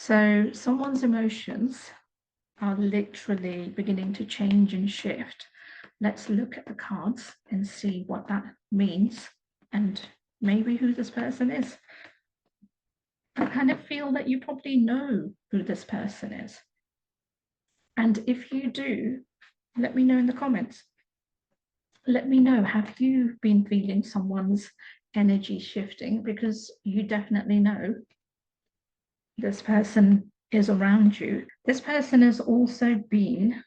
So someone's emotions are literally beginning to change and shift. Let's look at the cards and see what that means and maybe who this person is. I kind of feel that you probably know who this person is. And if you do, let me know in the comments. Let me know, have you been feeling someone's energy shifting? Because you definitely know this person is around you. This person has also been,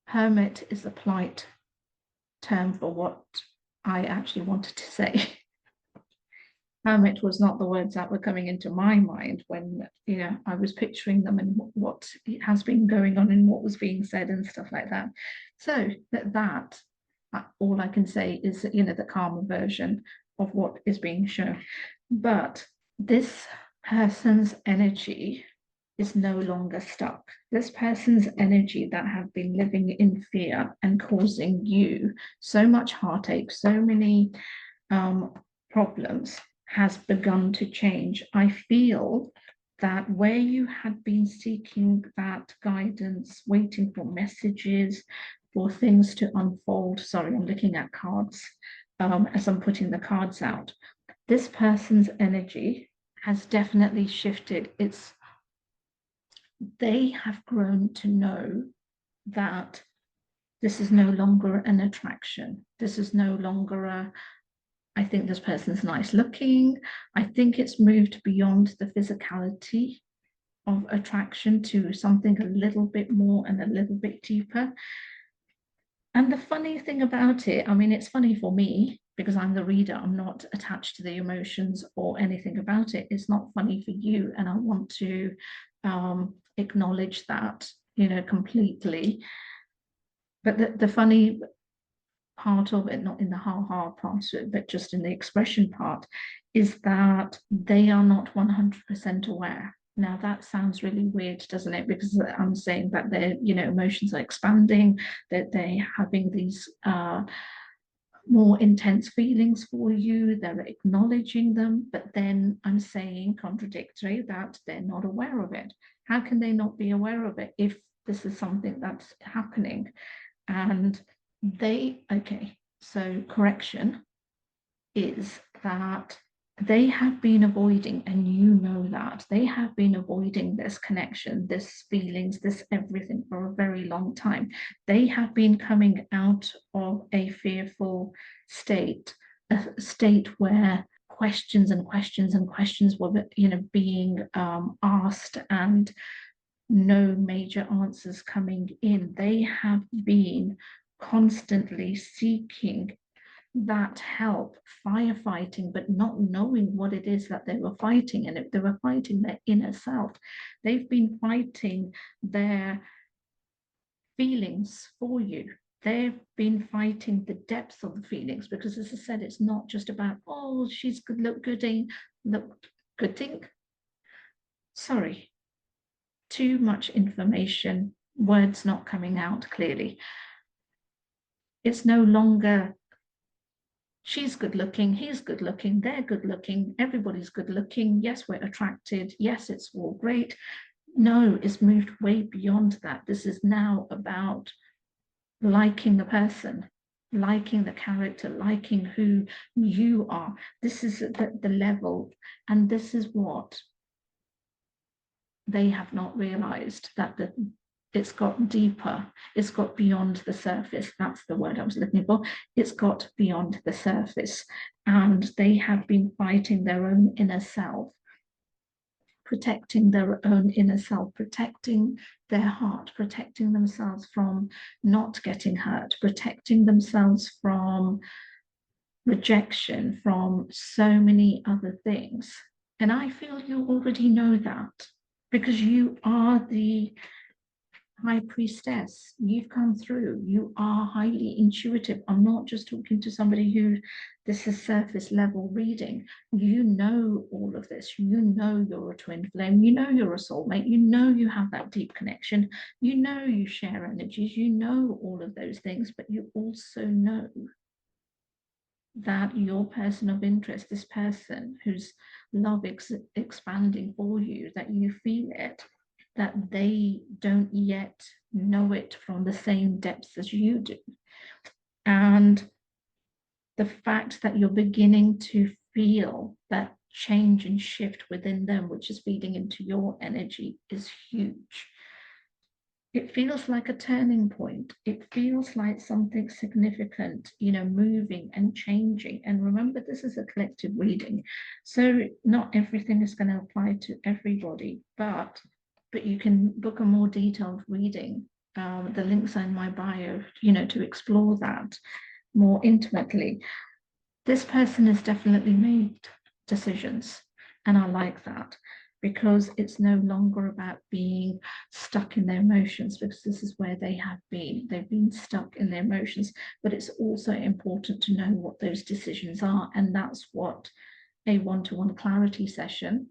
hermit is a polite term for what I actually wanted to say. Hermit was not the words that were coming into my mind when, I was picturing them and what has been going on and what was being said and stuff like that. So that all I can say is, the calmer version of what is being shown. But this person's energy is no longer stuck. This person's energy that have been living in fear and causing you so much heartache, so many problems, has begun to change. I feel that where you had been seeking that guidance, waiting for messages, for things to unfold. Sorry, I'm looking at cards as I'm putting the cards out. This person's energy has definitely shifted. They have grown to know that this is no longer an attraction. This is no longer I think this person's nice looking. I think it's moved beyond the physicality of attraction to something a little bit more and a little bit deeper. And the funny thing about it, I mean, it's funny for me because I'm the reader. I'm not attached to the emotions or anything about it. It's not funny for you. And I want to acknowledge that, completely. But the funny part of it, not in the ha-ha part of it, but just in the expression part, is that they are not 100% aware. Now that sounds really weird, doesn't it? Because I'm saying that their, emotions are expanding, that they're having these more intense feelings for you, they're acknowledging them, but then I'm saying contradictory that they're not aware of it. How can they not be aware of it if this is something that's happening? And so correction is that they have been avoiding, and that they have been avoiding this connection, this feelings, this everything for a very long time. They have been coming out of a fearful state, a state where questions and questions and questions were, being asked and no major answers coming in. They have been constantly seeking that help, firefighting, but not knowing what it is that they were fighting. And if they were fighting their inner self, they've been fighting their feelings for you. They've been fighting the depths of the feelings, because as I said, it's not just about, oh, she's good, look good thing. Sorry, too much information, words not coming out clearly. It's no longer she's good looking, he's good looking, they're good looking, everybody's good looking. Yes, we're attracted. Yes, it's all great. No, it's moved way beyond that. This is now about liking the person, liking the character, liking who you are. This is the level, and this is what they have not realized, that it's got deeper, it's got beyond the surface. That's the word I was looking for. It's got beyond the surface, and they have been fighting their own inner self, protecting their own inner self, protecting their heart, protecting themselves from not getting hurt, protecting themselves from rejection, from so many other things. And I feel you already know that, because you are the high priestess. You've come through. You are highly intuitive. I'm not just talking to somebody who this is surface level reading. You know all of this. You know you're a twin flame. You know you're a soulmate. You know you have that deep connection. You know you share energies. You know all of those things, but you also know that your person of interest, this person whose love expanding for you, that you feel it, that they don't yet know it from the same depths as you do. And the fact that you're beginning to feel that change and shift within them, which is feeding into your energy, is huge. It feels like a turning point. It feels like something significant, moving and changing. And remember, this is a collective reading. So not everything is going to apply to everybody, but you can book a more detailed reading. The links are in my bio, to explore that more intimately. This person has definitely made decisions, and I like that, because it's no longer about being stuck in their emotions, because this is where they have been. They've been stuck in their emotions, but it's also important to know what those decisions are, and that's what a one-to-one clarity session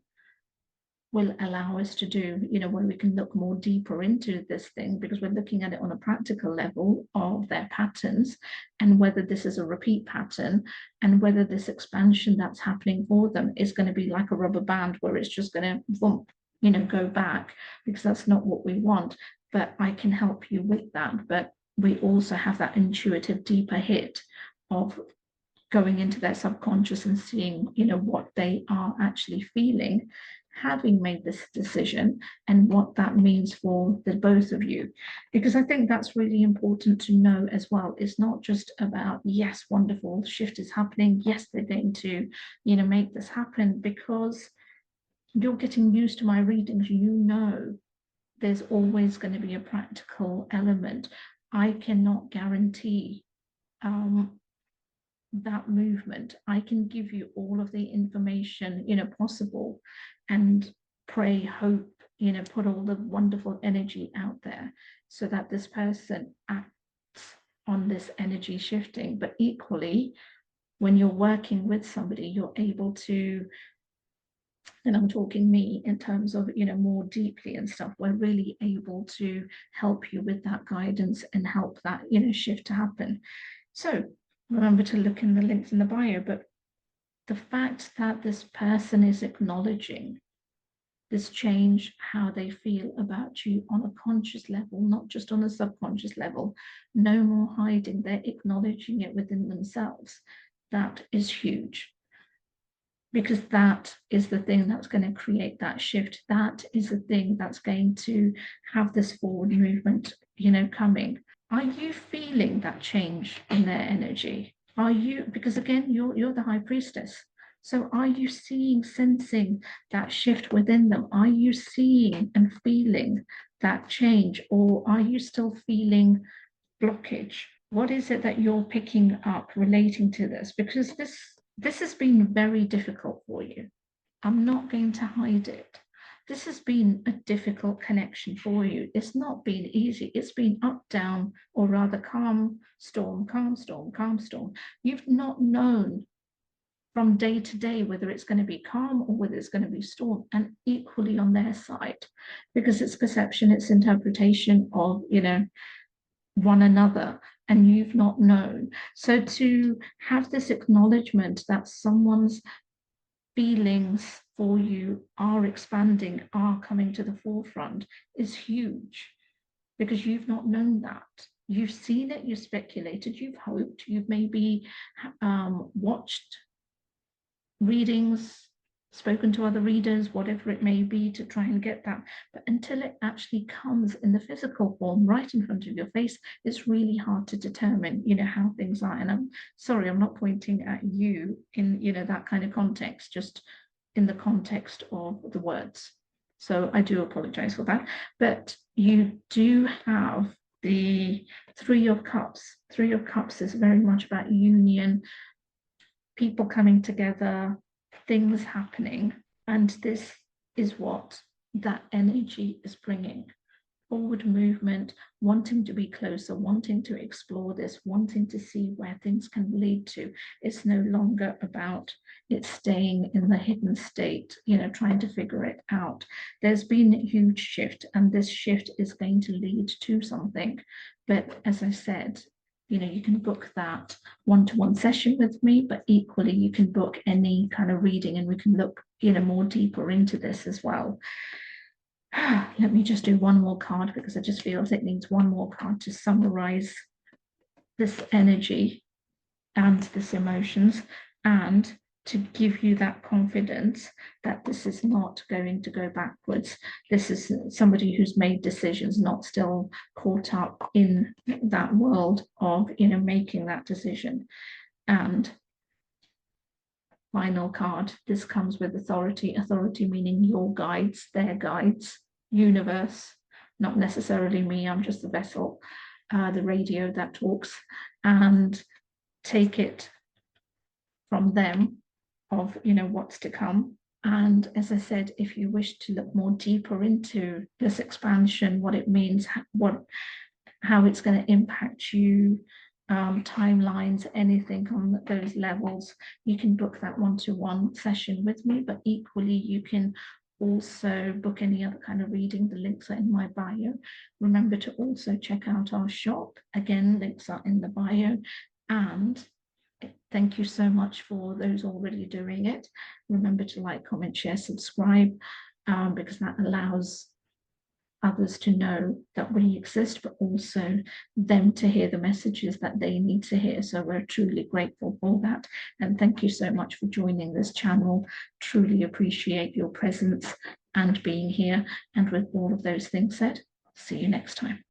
will allow us to do, where we can look more deeper into this thing, because we're looking at it on a practical level of their patterns and whether this is a repeat pattern, and whether this expansion that's happening for them is going to be like a rubber band where it's just going to go back, because that's not what we want. But I can help you with that. But we also have that intuitive deeper hit of going into their subconscious and seeing, what they are actually feeling, having made this decision, and what that means for the both of you. Because I think that's really important to know as well. It's not just about, yes, wonderful, shift is happening, yes, they're going to, make this happen, because you're getting used to my readings, there's always going to be a practical element. I cannot guarantee that movement. I can give you all of the information, possible, and pray, hope, put all the wonderful energy out there so that this person acts on this energy shifting. But equally, when you're working with somebody, you're able to, and I'm talking me in terms of, more deeply and stuff, we're really able to help you with that guidance and help that, shift to happen. So remember to look in the links in the bio, but the fact that this person is acknowledging this change, how they feel about you on a conscious level, not just on a subconscious level, no more hiding, they're acknowledging it within themselves. That is huge, because that is the thing that's going to create that shift. That is the thing that's going to have this forward movement, coming. Are you feeling that change in their energy? Are you, because again, you're the high priestess. So are you seeing, sensing that shift within them? Are you seeing and feeling that change, or are you still feeling blockage? What is it that you're picking up relating to this? Because this has been very difficult for you. I'm not going to hide it. This has been a difficult connection for you. It's not been easy. It's been up, down, or rather calm, storm, calm, storm, calm, storm. You've not known from day to day whether it's going to be calm or whether it's going to be storm, and equally on their side, because it's perception, it's interpretation of, one another, and you've not known. So to have this acknowledgement that someone's feelings for you are expanding, are coming to the forefront, is huge, because you've not known that. You've seen it, you've speculated, you've hoped, you've maybe watched readings, spoken to other readers, whatever it may be, to try and get that. But until it actually comes in the physical form right in front of your face, it's really hard to determine, how things are. And I'm sorry, I'm not pointing at you in, that kind of context, just in the context of the words. So I do apologize for that. But you do have the Three of Cups. Three of Cups is very much about union, people coming together, things happening. And this is what that energy is bringing. Forward movement, wanting to be closer, wanting to explore this, wanting to see where things can lead to. It's no longer about it staying in the hidden state, trying to figure it out. There's been a huge shift, and this shift is going to lead to something. But as I said, you can book that one-to-one session with me, but equally you can book any kind of reading and we can look, more deeper into this as well. Let me just do one more card because I just feel it needs one more card to summarize this energy and this emotions, and to give you that confidence that this is not going to go backwards. This is somebody who's made decisions, not still caught up in that world of, making that decision. And final card, this comes with authority. Authority meaning your guides, their guides, universe, not necessarily me. I'm just the vessel, the radio that talks, and take it from them of what's to come. And as I said, if you wish to look more deeper into this expansion, what it means, how it's going to impact you, timelines, anything on those levels, you can book that one-to-one session with me. But equally, you can also book any other kind of reading. The links are in my bio. Remember to also check out our shop. Again, links are in the bio. And thank you so much for those already doing it. Remember to like, comment, share, subscribe, because that allows others to know that we exist, but also them to hear the messages that they need to hear. So we're truly grateful for that. And thank you so much for joining this channel. Truly appreciate your presence and being here. And with all of those things said, see you next time.